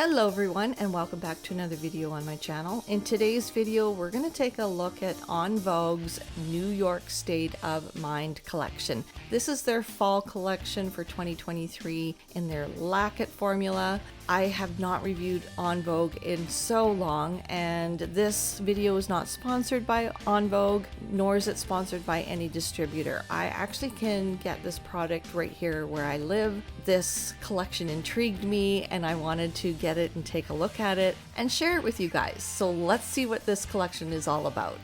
Hello everyone, and welcome back to another video on my channel. In today's video, we're going to take a look at enVogue's New York State of Mind collection. This is their fall collection for 2023 in their lacquer formula. I have not reviewed enVogue in so long, and this video is not sponsored by enVogue, nor is it sponsored by any distributor. I actually can get this product right here where I live. This collection intrigued me, and I wanted to get it and take a look at it and share it with you guys. So let's see what this collection is all about.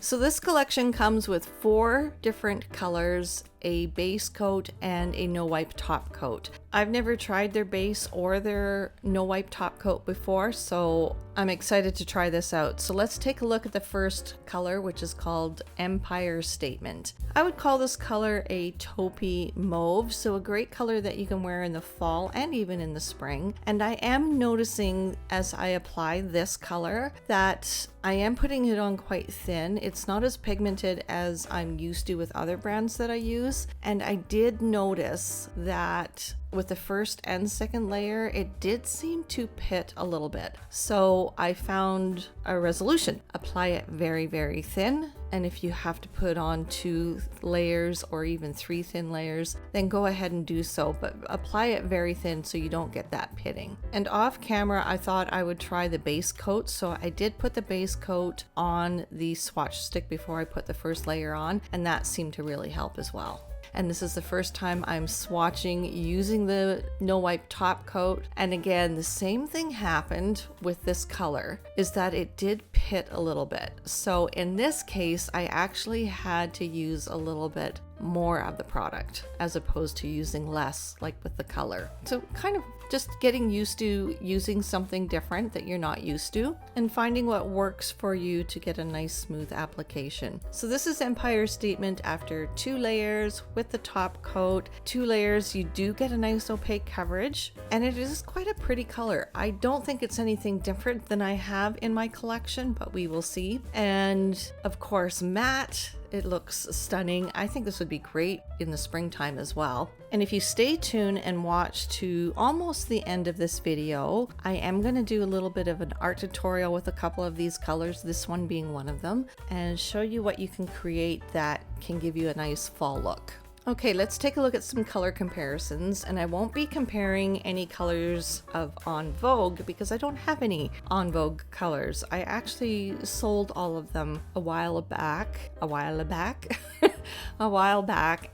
So this collection comes with 4 different colors, a base coat and a no wipe top coat. I've never tried their base or their no wipe top coat before, so I'm excited to try this out. So let's take a look at the first color, which is called Empire Statement. I would call this color a taupey mauve, so a great color that you can wear in the fall and even in the spring. And I am noticing as I apply this color that I am putting it on quite thin. It's not as pigmented as I'm used to with other brands that I use. And I did notice that with the first and second layer, it did seem to pit a little bit. So I found a resolution. Apply it very, very thin. And if you have to put on 2 layers or even 3 thin layers, then go ahead and do so. But apply it very thin so you don't get that pitting. And off camera, I thought I would try the base coat. So I did put the base coat on the swatch stick before I put the first layer on. And that seemed to really help as well. And this is the first time I'm swatching using the no wipe top coat. And again, the same thing happened with this color, is that it did pit a little bit. So in this case, I actually had to use a little bit more of the product as opposed to using less, like with the color. So kind of just getting used to using something different that you're not used to and finding what works for you to get a nice smooth application. So this is Empire Statement after 2 layers with the top coat. 2 layers, you do get a nice opaque coverage, and it is quite a pretty color. I don't think it's anything different than I have in my collection, but we will see. And of course, matte. It looks stunning. I think this would be great in the springtime as well. And if you stay tuned and watch to almost the end of this video, I am going to do a little bit of an art tutorial with a couple of these colors, this one being one of them, and show you what you can create that can give you a nice fall look. Okay, let's take a look at some color comparisons, and I won't be comparing any colors of enVogue because I don't have any enVogue colors. I actually sold all of them a while back,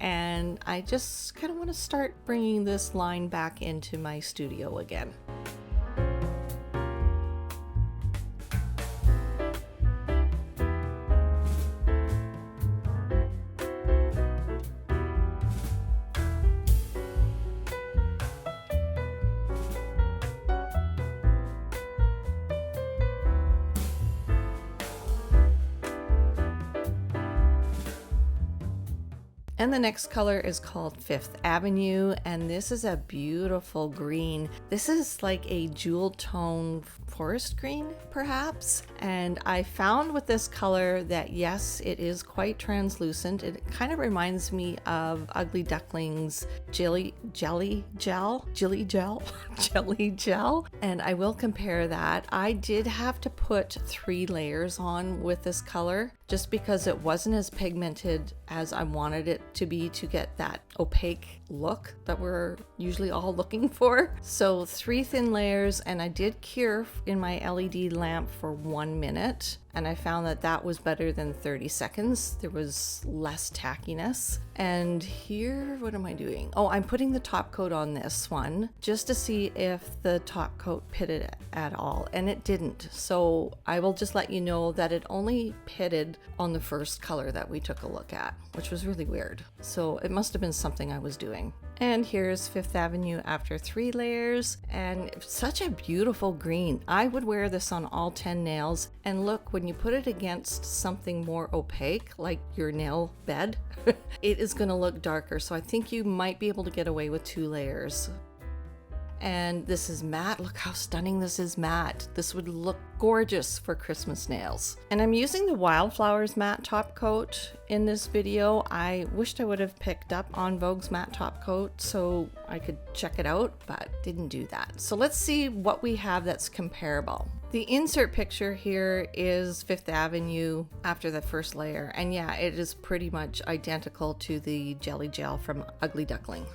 and I just kind of want to start bringing this line back into my studio again. And the next color is called Fifth Avenue, and this is a beautiful green. This is like a jewel tone forest green, perhaps. And I found with this color that yes, it is quite translucent. It kind of reminds me of Ugly Duckling's jelly gel. And I will compare that. I did have to put 3 layers on with this color just because it wasn't as pigmented as I wanted it to be to get that opaque look that we're usually all looking for. So 3 thin layers, and I did cure in my LED lamp for 1 minute, and I found that that was better than 30 seconds. There was less tackiness. And here, what am I doing? Oh, I'm putting the top coat on this one just to see if the top coat pitted at all, and it didn't. So I will just let you know that it only pitted on the first color that we took a look at, which was really weird. So it must have been something I was doing. And here's Fifth Avenue after 3 layers, and such a beautiful green. I would wear this on all 10 nails, and look, when you put it against something more opaque, like your nail bed, it is going to look darker. So I think you might be able to get away with 2 layers. And this is matte. Look how stunning this is matte. This would look gorgeous for Christmas nails. And I'm using the Wildflowers matte top coat in this video. I wished I would have picked up enVogue's matte top coat so I could check it out, but didn't do that. So let's see what we have that's comparable. The insert picture here is Fifth Avenue after the first layer. And yeah, it is pretty much identical to the jelly gel from Ugly Duckling.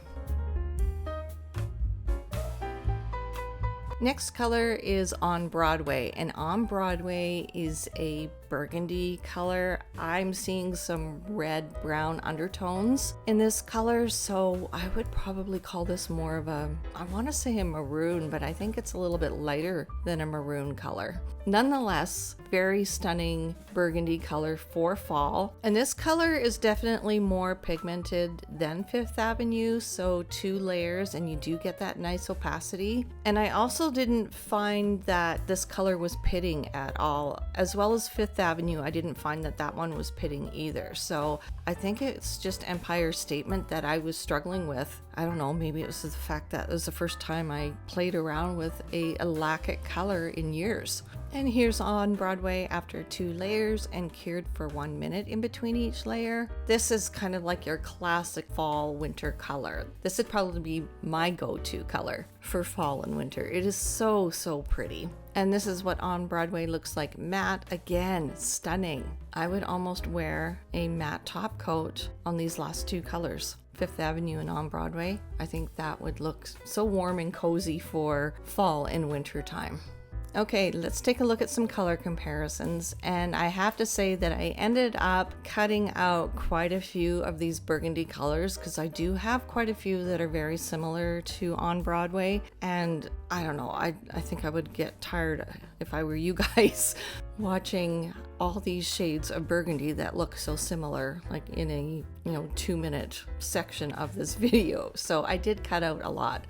Next color is On Broadway, and On Broadway is a burgundy color. I'm seeing some red brown undertones in this color, so I would probably call this more of a, I want to say a maroon, but I think it's a little bit lighter than a maroon color. Nonetheless, very stunning burgundy color for fall. And this color is definitely more pigmented than Fifth Avenue, so 2 layers and you do get that nice opacity. And I also didn't find that this color was pitting at all. As well as Fifth Avenue, I didn't find that that one was pitting either. So I think it's just Empire Statement that I was struggling with. I don't know, maybe it was the fact that it was the first time I played around with a lacquer color in years. And here's On Broadway after 2 layers and cured for 1 minute in between each layer. This is kind of like your classic fall winter color. This would probably be my go-to color for fall and winter. It is so, so pretty. And this is what On Broadway looks like matte. Again, stunning. I would almost wear a matte top coat on these last 2 colors. Fifth Avenue and On Broadway. I think that would look so warm and cozy for fall and winter time. Okay, let's take a look at some color comparisons, and I have to say that I ended up cutting out quite a few of these burgundy colors because I do have quite a few that are very similar to On Broadway, and I don't know, I think I would get tired if I were you guys watching all these shades of burgundy that look so similar, like in a 2-minute section of this video. So I did cut out a lot.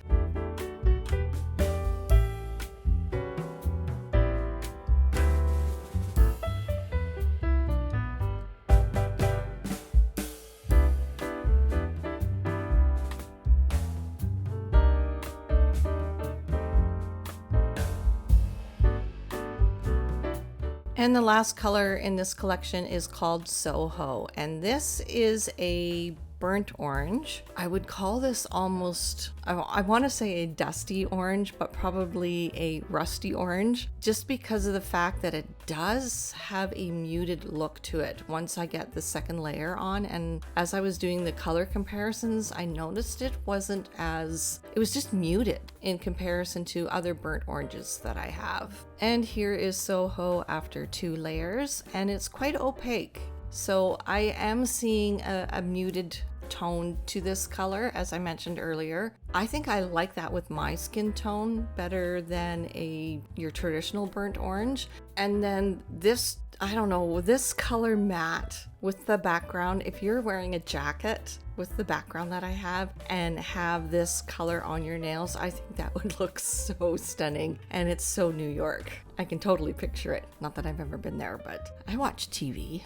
And the last color in this collection is called Soho, and this is a burnt orange. I would call this almost, I want to say a dusty orange, but probably a rusty orange, just because of the fact that it does have a muted look to it once I get the second layer on. And as I was doing the color comparisons, I noticed it was just muted in comparison to other burnt oranges that I have. And here is Soho after 2 layers, and it's quite opaque. So I am seeing a muted tone to this color, as I mentioned earlier. I think I like that with my skin tone better than your traditional burnt orange. And then this, I don't know, this color matte with the background, if you're wearing a jacket with the background that I have and have this color on your nails, I think that would look so stunning. And it's so New York. I can totally picture it. Not that I've ever been there, but I watch TV.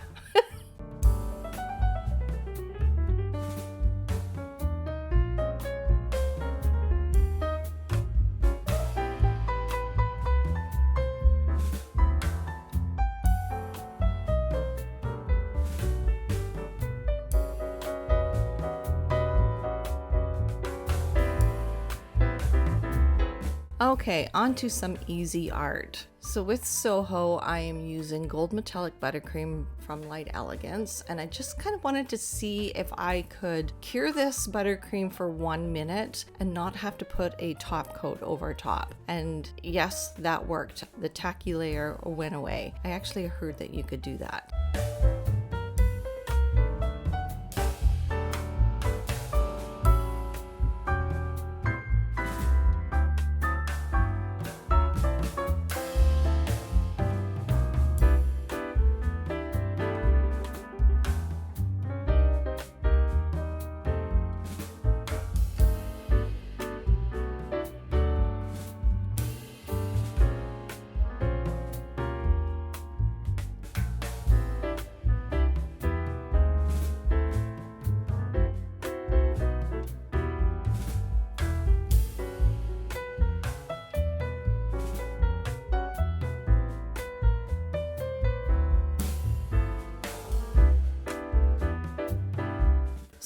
Okay, on to some easy art. So with Soho, I am using Gold Metallic Buttercream from Light Elegance, and I just kind of wanted to see if I could cure this buttercream for 1 minute and not have to put a top coat over top. And yes, that worked. The tacky layer went away. I actually heard that you could do that.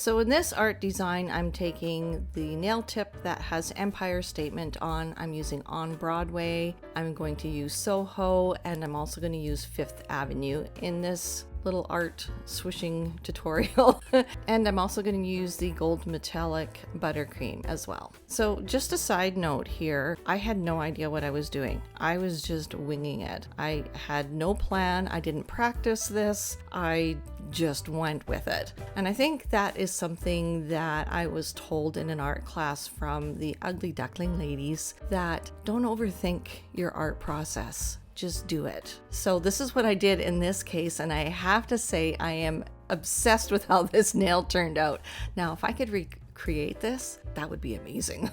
So in this art design, I'm taking the nail tip that has Empire Statement on. I'm using On Broadway. I'm going to use Soho, and I'm also going to use Fifth Avenue in this little art swishing tutorial. And I'm also going to use the gold metallic buttercream as well. So just a side note here, I had no idea what I was doing. I was just winging it. I had no plan. I didn't practice this. I just went with it. And I think that is something that I was told in an art class from the Ugly Duckling ladies, that don't overthink your art process. Just do it. So this is what I did in this case, and I have to say I am obsessed with how this nail turned out. Now, if I could recreate this, that would be amazing.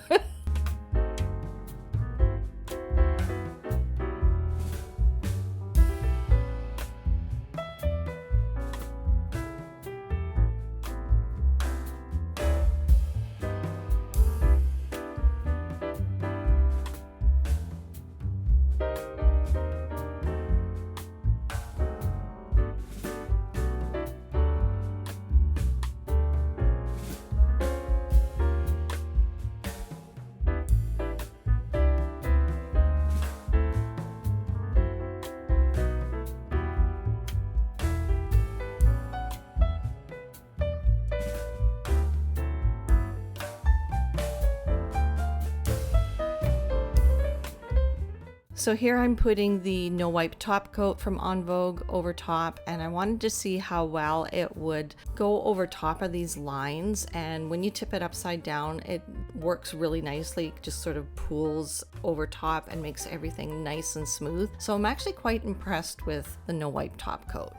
So here I'm putting the no wipe top coat from enVogue over top, and I wanted to see how well it would go over top of these lines. And when you tip it upside down, it works really nicely. It just sort of pools over top and makes everything nice and smooth. So I'm actually quite impressed with the no wipe top coat.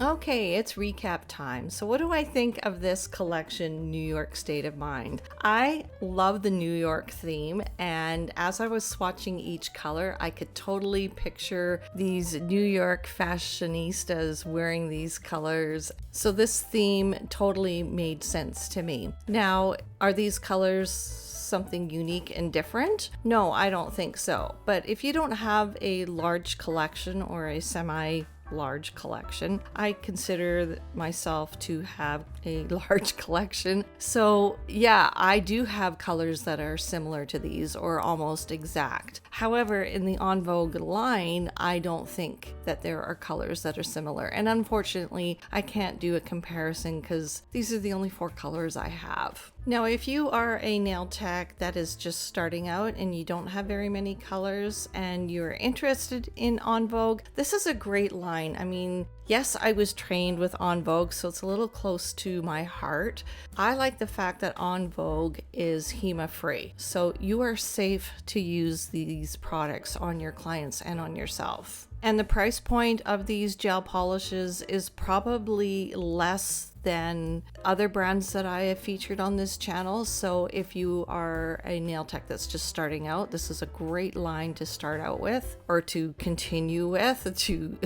Okay, it's recap time. So what do I think of this collection, New York State of Mind? I love the New York theme, and as I was swatching each color, I could totally picture these New York fashionistas wearing these colors. So this theme totally made sense to me. Now, are these colors something unique and different? No, I don't think so. But if you don't have a large collection or a semi-large collection, I consider myself to have a large collection. So yeah, I do have colors that are similar to these or almost exact. However, in the enVogue line, I don't think that there are colors that are similar. And unfortunately, I can't do a comparison because these are the only 4 colors I have. Now, if you are a nail tech that is just starting out and you don't have very many colors and you're interested in enVogue, this is a great line. I mean, yes, I was trained with enVogue, so it's a little close to my heart. I like the fact that enVogue is HEMA free, so you are safe to use these products on your clients and on yourself. And the price point of these gel polishes is probably less than other brands that I have featured on this channel. So if you are a nail tech that's just starting out, this is a great line to start out with, or to continue with. You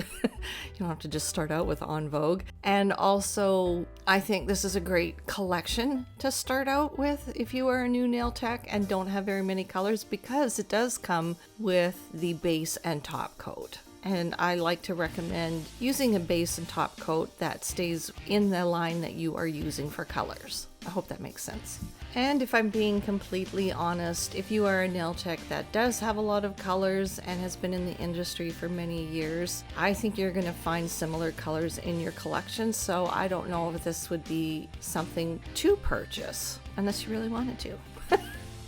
don't have to just start out with enVogue. And also, I think this is a great collection to start out with if you are a new nail tech and don't have very many colors, because it does come with the base and top coat. And I like to recommend using a base and top coat that stays in the line that you are using for colors. I hope that makes sense. And if I'm being completely honest, if you are a nail tech that does have a lot of colors and has been in the industry for many years, I think you're going to find similar colors in your collection. So I don't know if this would be something to purchase unless you really wanted to.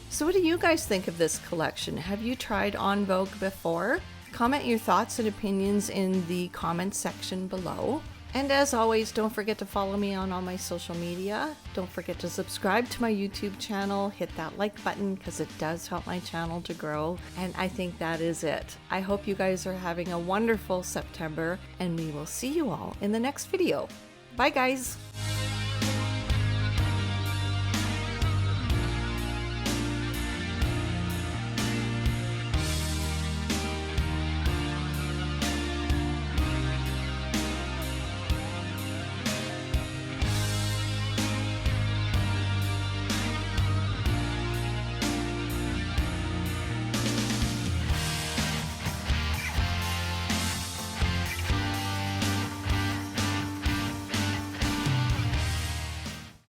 So what do you guys think of this collection? Have you tried enVogue before? Comment your thoughts and opinions in the comments section below. And as always, don't forget to follow me on all my social media. Don't forget to subscribe to my YouTube channel. Hit that like button because it does help my channel to grow. And I think that is it. I hope you guys are having a wonderful September, and we will see you all in the next video. Bye guys!